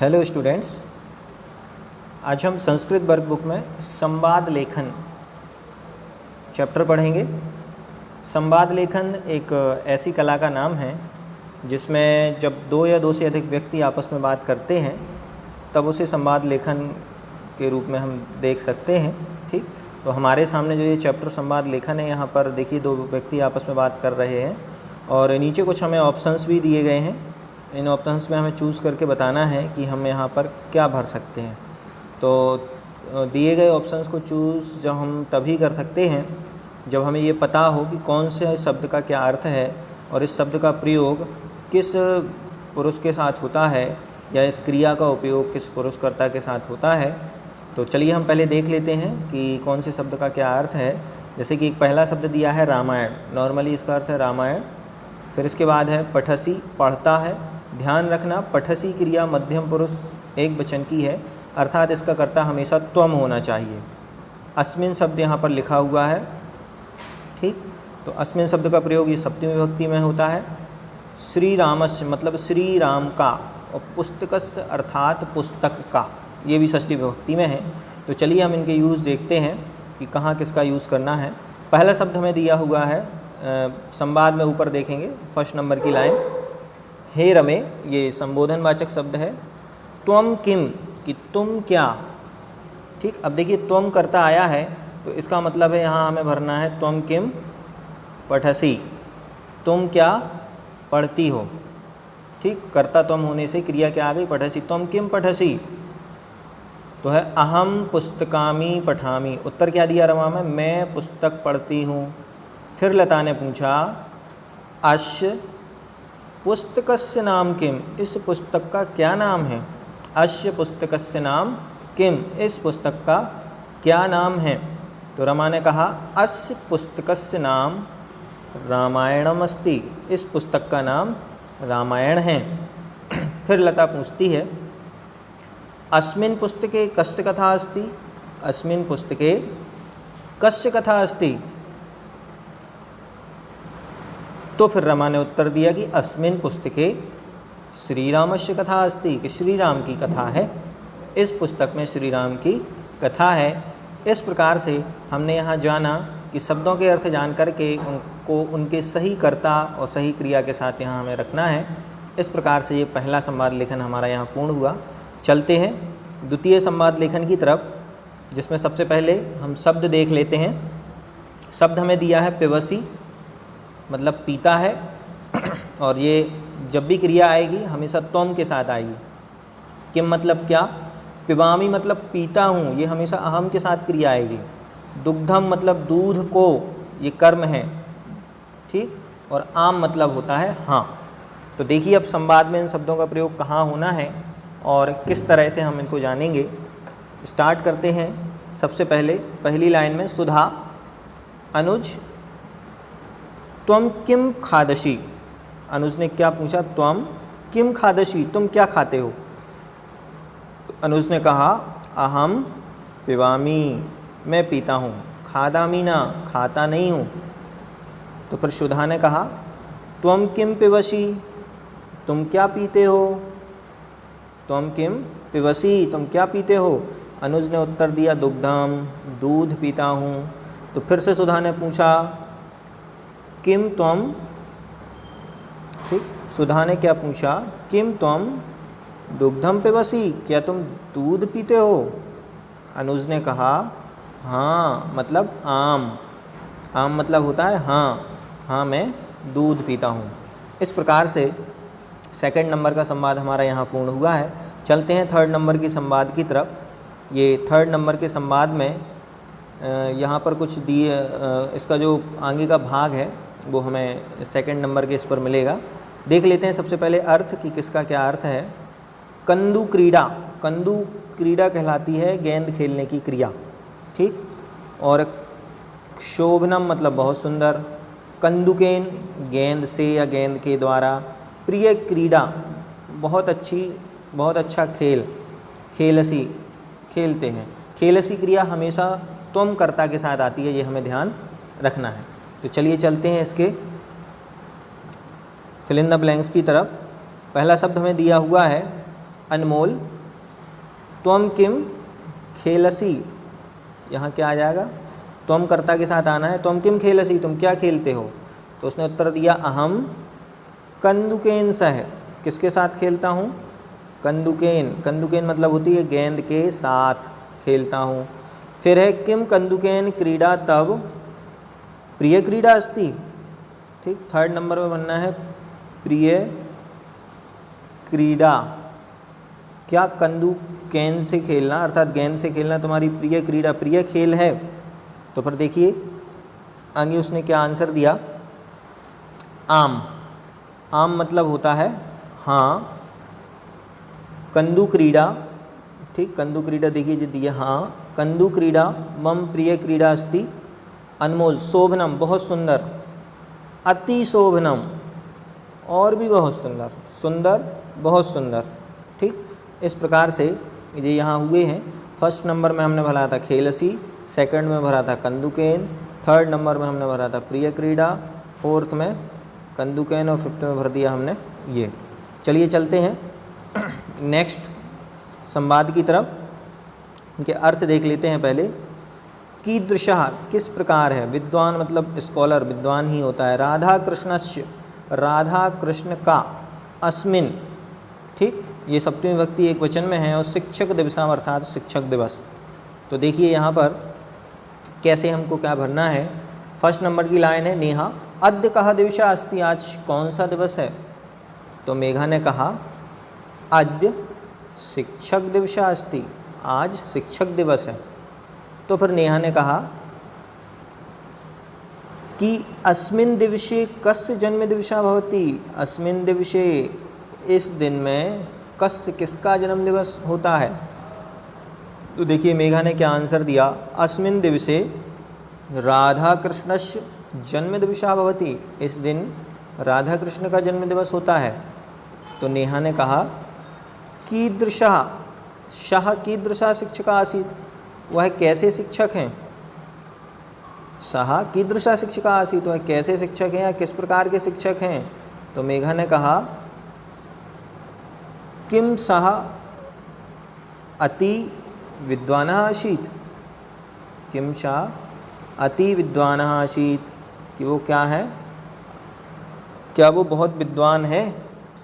Hello students, आज हम Sanskrit workbook में संवाद लेखन चैप्टर पढ़ेंगे। संवाद लेखन एक ऐसी कला का नाम है जिसमें जब दो या दो से अधिक व्यक्ति आपस में बात करते हैं तब उसे संवाद लेखन के रूप में हम देख सकते हैं। ठीक, तो हमारे सामने जो ये चैप्टर संवाद लेखन है, यहाँ पर देखिए दो व्यक्ति आपस में बात कर रहे हैं और नीचे कुछ हमें ऑप्शंस भी दिए गए हैं। इन ऑप्शंस में हमें चूज़ करके बताना है कि हम यहाँ पर क्या भर सकते हैं। तो दिए गए ऑप्शंस को चूज़ जब हम तभी कर सकते हैं जब हमें ये पता हो कि कौन से शब्द का क्या अर्थ है और इस शब्द का प्रयोग किस पुरुष के साथ होता है या इस क्रिया का उपयोग किस पुरुषकर्ता के साथ होता है। तो चलिए हम पहले देख लेते हैं कि कौन से शब्द का क्या अर्थ है। जैसे कि एक पहला शब्द दिया है रामायण, नॉर्मली इसका अर्थ है रामायण। फिर इसके बाद है पठसी, पढ़ता है। ध्यान रखना, पठसी क्रिया मध्यम पुरुष एक वचन की है, अर्थात इसका कर्ता हमेशा त्वम होना चाहिए। अस्मिन शब्द यहाँ पर लिखा हुआ है। ठीक, तो अस्मिन शब्द का प्रयोग ये सप्तमी विभक्ति में होता है। श्री रामस्य मतलब श्री राम का, और पुस्तकस्त अर्थात पुस्तक का, ये भी षष्ठी विभक्ति में है। तो चलिए हम इनके यूज़ देखते हैं कि कहाँ किसका यूज़ करना है। पहला शब्द हमें दिया हुआ है संवाद में, ऊपर देखेंगे फर्स्ट नंबर की लाइन, हे रमे, ये संबोधनवाचक शब्द है। त्वम किम, कि तुम क्या। ठीक, अब देखिए त्वम करता आया है तो इसका मतलब है यहाँ हमें भरना है त्वम किम पठसी, तुम क्या पढ़ती हो। ठीक, कर्ता त्वम होने से क्रिया क्या आ गई, पठसी। त्वम किम पठसी तो है अहम पुस्तकामी पठामी। उत्तर क्या दिया रमा में, मैं पुस्तक पढ़ती हूँ। फिर लता ने पूछा अश्य पुस्तकस्य नाम किम, इस पुस्तक का क्या नाम है। अश्य पुस्तकस्य नाम किम, इस पुस्तक का क्या नाम है। तो रमा ने कहा अस्य पुस्तकस्य नाम रामायणम अस्ति, इस पुस्तक का नाम रामायण है। फिर लता पूछती है अस्मिन् पुस्तके कस्य कथा अस्ति, अस्मिन् पुस्तके कस्य कथा अस्ति। तो फिर रमा ने उत्तर दिया कि अस्मिन् पुस्तके श्री रामस्य कथा अस्ति, कि श्री राम की कथा है, इस पुस्तक में श्री राम की कथा है। इस प्रकार से हमने यहाँ जाना कि शब्दों के अर्थ जान करके उनको उनके सही कर्ता और सही क्रिया के साथ यहाँ हमें रखना है। इस प्रकार से ये पहला संवाद लेखन हमारा यहाँ पूर्ण हुआ। चलते हैं द्वितीय संवाद लेखन की तरफ, जिसमें सबसे पहले हम शब्द देख लेते हैं। शब्द हमें दिया है पिबसी, मतलब पीता है, और ये जब भी क्रिया आएगी हमेशा त्वम के साथ आएगी। किम मतलब क्या, पिबामी मतलब पीता हूँ, ये हमेशा अहम के साथ क्रिया आएगी। दुग्धम मतलब दूध को, ये कर्म है। ठीक, और आम मतलब होता है हाँ। तो देखिए अब संवाद में इन शब्दों का प्रयोग कहाँ होना है और किस तरह से हम इनको जानेंगे। स्टार्ट करते हैं। सबसे पहले पहली लाइन में सुधा, अनुज त्वम किम खादशी। अनुज ने क्या पूछा, त्वम किम खादशी, तुम क्या खाते हो। अनुज ने कहा अहम पिबामी, मैं पीता हूँ। खादामी ना, खाता नहीं हूँ। तो फिर सुधा ने कहा त्वम किम पिबसी, तुम क्या पीते हो। त्वम किम पिबसी, तुम क्या पीते हो। अनुज ने उत्तर दिया दुग्धम, दूध पीता हूँ। तो फिर से सुधा ने पूछा किम त्वम, ठीक, सुधा ने क्या पूछा, किम त्वम दुग्धम पिबसी, क्या तुम दूध पीते हो। अनुज ने कहा हाँ, मतलब आम, आम मतलब होता है हाँ, हाँ मैं दूध पीता हूँ। इस प्रकार से सेकंड नंबर का संवाद हमारा यहाँ पूर्ण हुआ है। चलते हैं थर्ड नंबर की संवाद की तरफ। ये थर्ड नंबर के संवाद में यहाँ पर कुछ दिए, इसका जो आगे का भाग है वो हमें सेकंड नंबर के इस पर मिलेगा। देख लेते हैं सबसे पहले अर्थ कि किसका क्या अर्थ है। कंदु क्रीड़ा, कंदु क्रीड़ा कहलाती है गेंद खेलने की क्रिया। ठीक, और शोभनम मतलब बहुत सुंदर। कंदुकेन गेंद से या गेंद के द्वारा। प्रिय क्रीड़ा बहुत अच्छी, बहुत अच्छा खेल। खेलसी खेलते हैं। खेलसी क्रिया हमेशा त्वम कर्ता के साथ आती है, ये हमें ध्यान रखना है। तो चलिए चलते हैं इसके फिल इन द ब्लैंक्स की तरफ। पहला शब्द हमें दिया हुआ है अनमोल त्वम किम खेलसी, यहाँ क्या आ जाएगा, त्वम कर्ता के साथ आना है, त्वम किम खेलसी, तुम क्या खेलते हो। तो उसने उत्तर दिया अहम कंदुकेन सह, किसके साथ खेलता हूँ, कंदुकेन, कंदुकेन मतलब होती है गेंद के साथ खेलता हूँ। फिर है किम कंदुकेन क्रीडा तब प्रिय क्रीडा अस्ति, ठीक, थर्ड नंबर में बनना है प्रिय क्रीडा, क्या कंदुकेन से खेलना अर्थात गेंद से खेलना तुम्हारी प्रिय क्रीडा, प्रिय खेल है। तो फिर देखिए आगे उसने क्या आंसर दिया, आम, आम मतलब होता है हाँ, कंदु क्रीडा, ठीक, कंदु क्रीडा देखिए जो दिया, हाँ कंदु क्रीडा मम प्रिय क्रीडा अस्ति, अनमोल शोभनम बहुत सुंदर, अति शोभनम और भी बहुत सुंदर, सुंदर बहुत सुंदर, ठीक। इस प्रकार से ये यहाँ हुए हैं। फर्स्ट नंबर में हमने भरा था खेलसी, सेकंड में भरा था कंदुकेन, थर्ड नंबर में हमने भरा था प्रिय क्रीडा, फोर्थ में कंदुकेन और फिफ्थ में भर दिया हमने ये। चलिए चलते हैं नेक्स्ट संवाद की तरफ, उनके अर्थ देख लेते हैं पहले। कीदृशः किस प्रकार है, विद्वान मतलब स्कॉलर, विद्वान ही होता है। राधा कृष्णस्य राधा कृष्ण का, अस्मिन, ठीक, ये सप्तमी विभक्ति एक वचन में है, और शिक्षक दिवसम अर्थात शिक्षक दिवस। तो देखिए यहाँ पर कैसे हमको क्या भरना है। फर्स्ट नंबर की लाइन है नेहा अद्य कः दिवसः अस्ति, आज कौन सा दिवस है। तो मेघा ने कहा अद्य शिक्षक दिवसः अस्ति, आज शिक्षक दिवस है। तो फिर नेहा ने कहा कि अस्मिन् दिवसे कस्य जन्म दिवसः भवति, अस्मिन् दिवसे इस दिन में कस्य किसका जन्म दिवस होता है। तो देखिए मेघा ने क्या आंसर दिया, अस्मिन् दिवसे राधा कृष्णस्य जन्म दिवसः भवति, इस दिन राधा कृष्ण का जन्म दिवस होता है। तो नेहा ने कहा कीदृशः, सः कीदृशः शिक्षकः आसीत्, वह कैसे शिक्षक हैं। सः कीदृशः शिक्षकः आसीत्, वह कैसे शिक्षक हैं या किस प्रकार के शिक्षक हैं। तो मेघा ने कहा किम सः अति विद्वानः आसीत्, किम सः अति विद्वानः आसीत्, कि वो क्या है, क्या वो बहुत विद्वान है।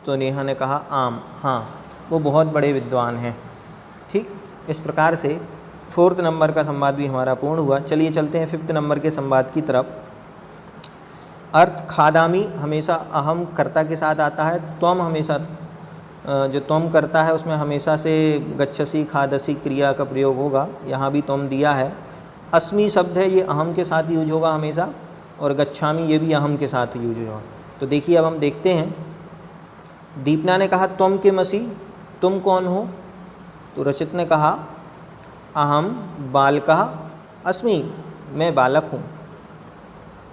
तो नेहा ने कहा आम, हाँ वो बहुत बड़े विद्वान हैं, ठीक। इस प्रकार से फोर्थ नंबर का संवाद भी हमारा पूर्ण हुआ। चलिए चलते हैं फिफ्थ नंबर के संवाद की तरफ। अर्थ खादामी हमेशा अहम कर्ता के साथ आता है, त्वम हमेशा जो त्वम करता है उसमें हमेशा से गच्छसी खादसी क्रिया का प्रयोग होगा, यहाँ भी त्वम दिया है। अस्मि शब्द है, ये अहम के साथ यूज होगा हमेशा, और गच्छामी ये भी अहम के साथ यूज होगा। तो देखिए अब हम देखते हैं। दीपना ने कहा त्वम किमसि, तुम कौन हो। तो रचित ने कहा अहम बालकः अस्मि, मैं बालक हूँ।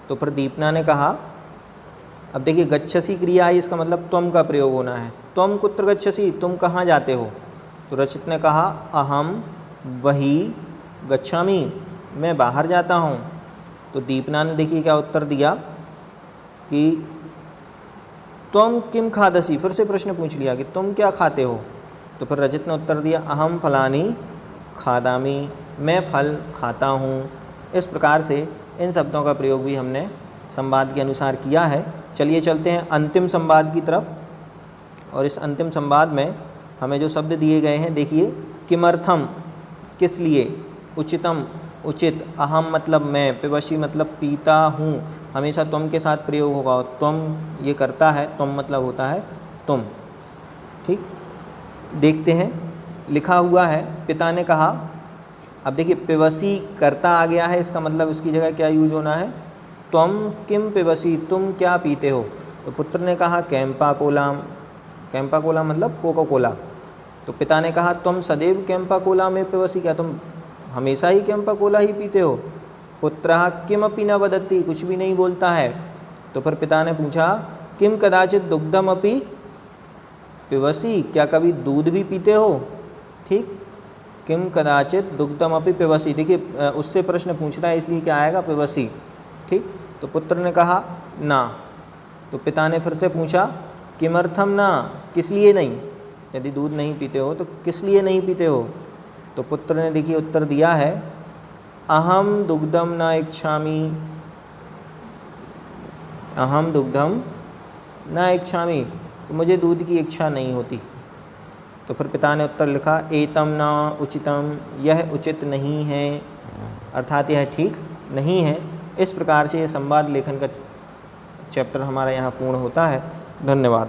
तो फिर दीपना ने कहा, अब देखिए गच्छसी क्रिया है, इसका मतलब त्वम का प्रयोग होना है। त्वम कुत्र गच्छसी, तुम कहाँ जाते हो। तो रचित ने कहा अहम बहि गच्छामि, मैं बाहर जाता हूँ। तो दीपना ने देखिए क्या उत्तर दिया कि त्वम किम खादसी, फिर से प्रश्न पूछ लिया कि तुम क्या खाते हो। तो फिर रचित ने उत्तर दिया अहम फलानी खादामी, मैं फल खाता हूँ। इस प्रकार से इन शब्दों का प्रयोग भी हमने संवाद के अनुसार किया है। चलिए चलते हैं अंतिम संवाद की तरफ, और इस अंतिम संवाद में हमें जो शब्द दिए गए हैं देखिए, किमर्थम किस लिए, उचितम उचित, अहम मतलब मैं, पिबसी मतलब पीता हूँ, हमेशा तुम के साथ प्रयोग होगा, और तुम ये करता है, तुम मतलब होता है तुम, ठीक। देखते हैं लिखा हुआ है पिता ने कहा। अब देखिए पिबसी करता आ गया है, इसका मतलब इसकी जगह क्या यूज होना है, तुम किम पिबसी, तुम क्या पीते हो। तो पुत्र ने कहा कैंपा कोलाम, कैंपा कोला मतलब कोका कोला। तो पिता ने कहा तुम सदैव कैंपा कोला में पिबसी, क्या तुम हमेशा ही कैंपा कोला ही पीते हो। पुत्रः किमपि न वदति, कुछ भी नहीं बोलता है। तो फिर पिता ने पूछा किम कदाचित दुग्धम अपि पिबसी, क्या कभी दूध भी पीते हो, ठीक। किम कदाचित दुग्धम अपि पिबसी, देखिए उससे प्रश्न पूछ रहा है इसलिए क्या आएगा पिबसी, ठीक। तो पुत्र ने कहा ना। तो पिता ने फिर से पूछा किमर्थम ना, किस लिए नहीं, यदि दूध नहीं पीते हो तो किस लिए नहीं पीते हो? तो पुत्र ने देखिए उत्तर दिया है, अहम दुग्धम न इच्छामि, अहम दुग्धम न इच्छामि, तो मुझे दूध की इच्छा नहीं होती। तो फिर पिता ने उत्तर लिखा, एतम न उचितम, यह उचित नहीं है, अर्थात यह ठीक नहीं है। इस प्रकार से ये संवाद लेखन का चैप्टर हमारा यहाँ पूर्ण होता है। धन्यवाद।